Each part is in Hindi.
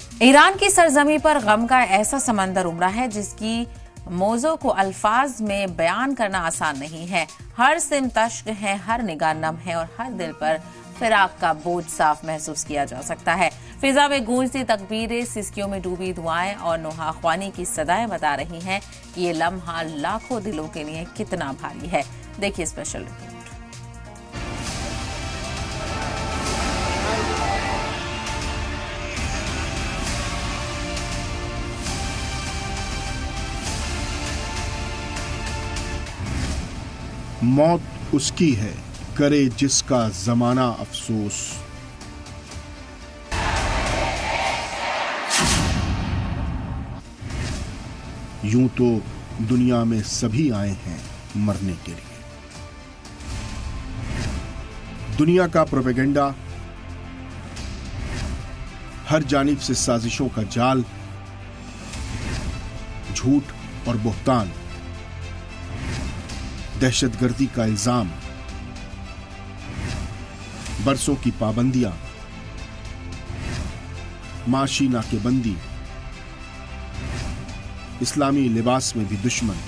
ईरान की सरजमी पर गम का ऐसा समंदर उमड़ा है जिसकी मौजू को अल्फाज में बयान करना आसान नहीं है। हर सिमत अश्क है, हर निगाह नम है और हर दिल पर फिराक का बोझ साफ महसूस किया जा सकता है। फिजा में गूंजती तकबीरें, सिसकियों में डूबी दुआएं और नोहाख्वानी की सदाएं बता रही हैं कि ये लम्हा लाखों दिलों के लिए कितना भारी है। देखिए स्पेशल रिपोर्ट। मौत उसकी है, करे जिसका जमाना अफसोस। यूं तो दुनिया में सभी आए हैं मरने के लिए। दुनिया का प्रोपेगेंडा, हर जानिब से साजिशों का जाल, झूठ और बुहतान, दहशतगर्दी का इल्जाम, बरसों की पाबंदियां, माशी नाकेबंदी, इस्लामी लिबास में भी दुश्मन।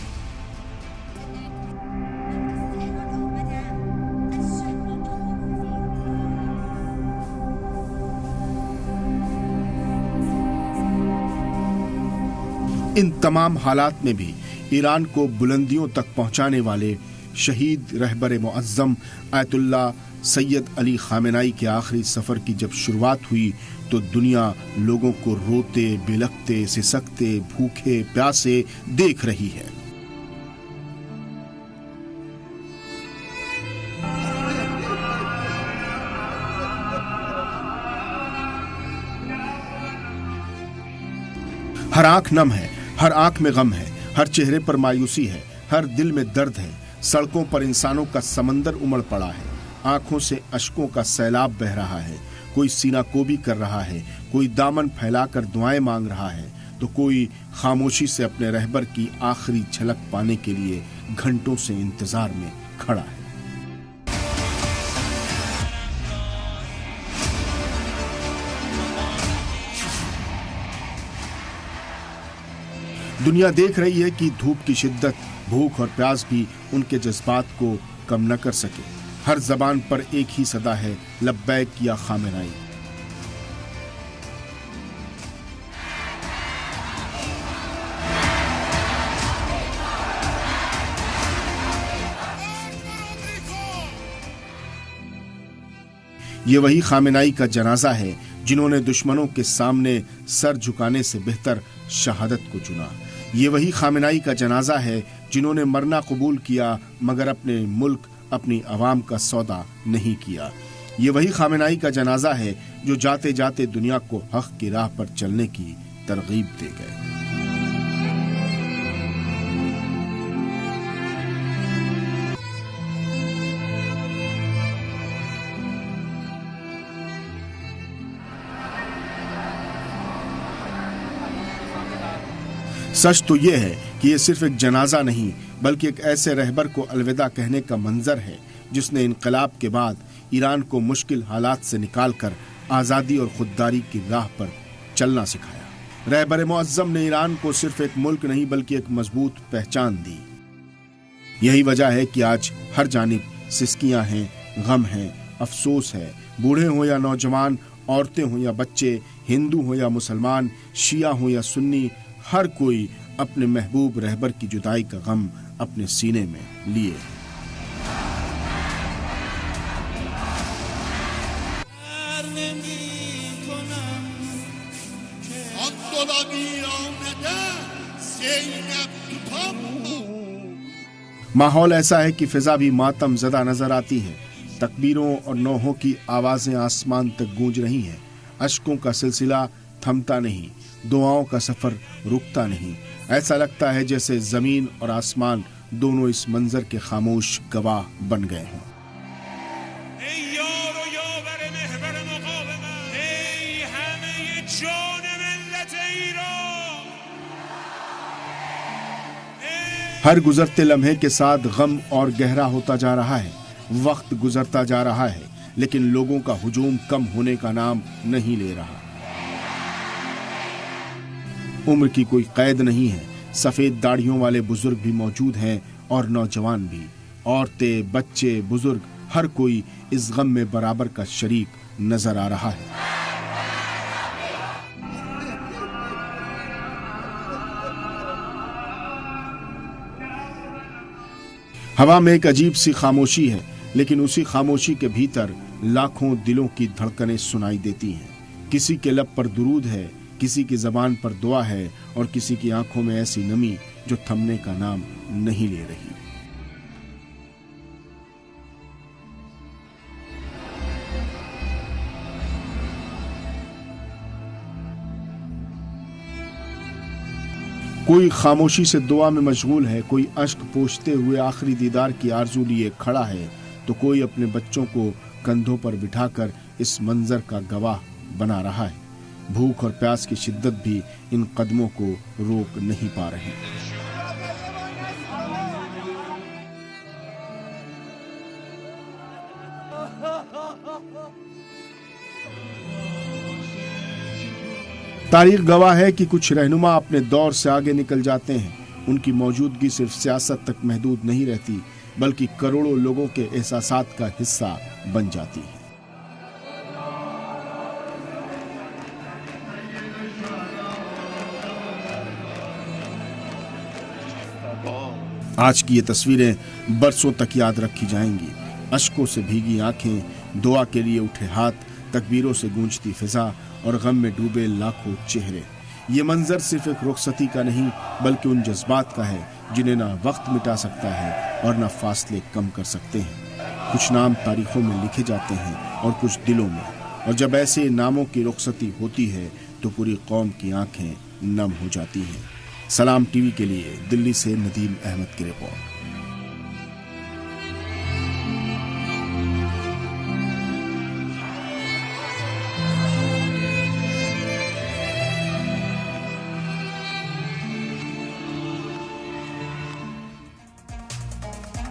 इन तमाम हालात में भी ईरान को बुलंदियों तक पहुंचाने वाले शहीद रहबर मुअज्जम आयतुल्ला सैयद अली खामेनाई के आखिरी सफर की जब शुरुआत हुई तो दुनिया लोगों को रोते, बिलखते, सिसकते, भूखे प्यासे देख रही है। हर आंख नम है, हर आंख में गम है, हर चेहरे पर मायूसी है, हर दिल में दर्द है। सड़कों पर इंसानों का समंदर उमड़ पड़ा है, आंखों से अश्कों का सैलाब बह रहा है। कोई सीना कोबी कर रहा है, कोई दामन फैलाकर दुआएं मांग रहा है, तो कोई खामोशी से अपने रहबर की आखिरी झलक पाने के लिए घंटों से इंतजार में खड़ा है। दुनिया देख रही है कि धूप की शिद्दत, भूख और प्यास भी उनके जज्बात को कम न कर सके। हर जबान पर एक ही सदा है, लब्बैक या खामेनाई। ये वही खामेनाई का जनाजा है जिन्होंने दुश्मनों के सामने सर झुकाने से बेहतर शहादत को चुना। ये वही खामेनाई का जनाजा है जिन्होंने मरना कबूल किया मगर अपने मुल्क, अपनी आवाम का सौदा नहीं किया। ये वही खामेनाई का जनाजा है जो जाते जाते दुनिया को हक की राह पर चलने की तरगीब दे गए। सच तो यह है कि यह सिर्फ एक जनाजा नहीं बल्कि एक ऐसे रहबर को अलविदा कहने का मंजर है जिसने इनकलाब के बाद ईरान को मुश्किल हालात से निकालकर आज़ादी और खुददारी की राह पर चलना सिखाया। रहबर मुअज्जम ने ईरान को सिर्फ एक मुल्क नहीं बल्कि एक मजबूत पहचान दी। यही वजह है कि आज हर जानिब सिसकियां हैं, गम है, अफसोस है। बूढ़े हो या नौजवान, औरतें हो या बच्चे, हिंदू हो या मुसलमान, शिया हो या सुन्नी, हर कोई अपने महबूब रहबर की जुदाई का गम अपने सीने में लिए। माहौल ऐसा है कि फिजा भी मातम ज़दा नजर आती है। तकबीरों और नौहों की आवाजें आसमान तक गूंज रही हैं। अश्कों का सिलसिला थमता नहीं, दुआओं का सफर रुकता नहीं। ऐसा लगता है जैसे जमीन और आसमान दोनों इस मंजर के खामोश गवाह बन गए हों। हर गुजरते लम्हे के साथ गम और गहरा होता जा रहा है। वक्त गुजरता जा रहा है लेकिन लोगों का हुजूम कम होने का नाम नहीं ले रहा। उम्र की कोई कैद नहीं है। सफेद दाढ़ियों वाले बुजुर्ग भी मौजूद हैं और नौजवान भी। औरतें, बच्चे, बुजुर्ग, हर कोई इस गम में बराबर का शरीक नजर आ रहा है। हवा में एक अजीब सी खामोशी है, लेकिन उसी खामोशी के भीतर लाखों दिलों की धड़कनें सुनाई देती हैं। किसी के लब पर दुरूद है, किसी की जबान पर दुआ है और किसी की आंखों में ऐसी नमी जो थमने का नाम नहीं ले रही। कोई खामोशी से दुआ में मशगूल है, कोई अश्क पोंछते हुए आखिरी दीदार की आरजू लिए खड़ा है, तो कोई अपने बच्चों को कंधों पर बिठाकर इस मंजर का गवाह बना रहा है। भूख और प्यास की शिद्दत भी इन कदमों को रोक नहीं पा रही। तारीख गवाह है कि कुछ रहनुमा अपने दौर से आगे निकल जाते हैं। उनकी मौजूदगी सिर्फ सियासत तक महदूद नहीं रहती, बल्कि करोड़ों लोगों के एहसासात का हिस्सा बन जाती है। आज की ये तस्वीरें बरसों तक याद रखी जाएंगी। अश्कों से भीगी आंखें, दुआ के लिए उठे हाथ, तकबीरों से गूंजती फिजा और गम में डूबे लाखों चेहरे। ये मंजर सिर्फ एक रुखसती का नहीं, बल्कि उन जज्बात का है जिन्हें ना वक्त मिटा सकता है और ना फासले कम कर सकते हैं। कुछ नाम तारीखों में लिखे जाते हैं और कुछ दिलों में, और जब ऐसे नामों की रुखसती होती है तो पूरी कौम की आंखें नम हो जाती हैं। सलाम टीवी के लिए दिल्ली से नदीम अहमद की रिपोर्ट।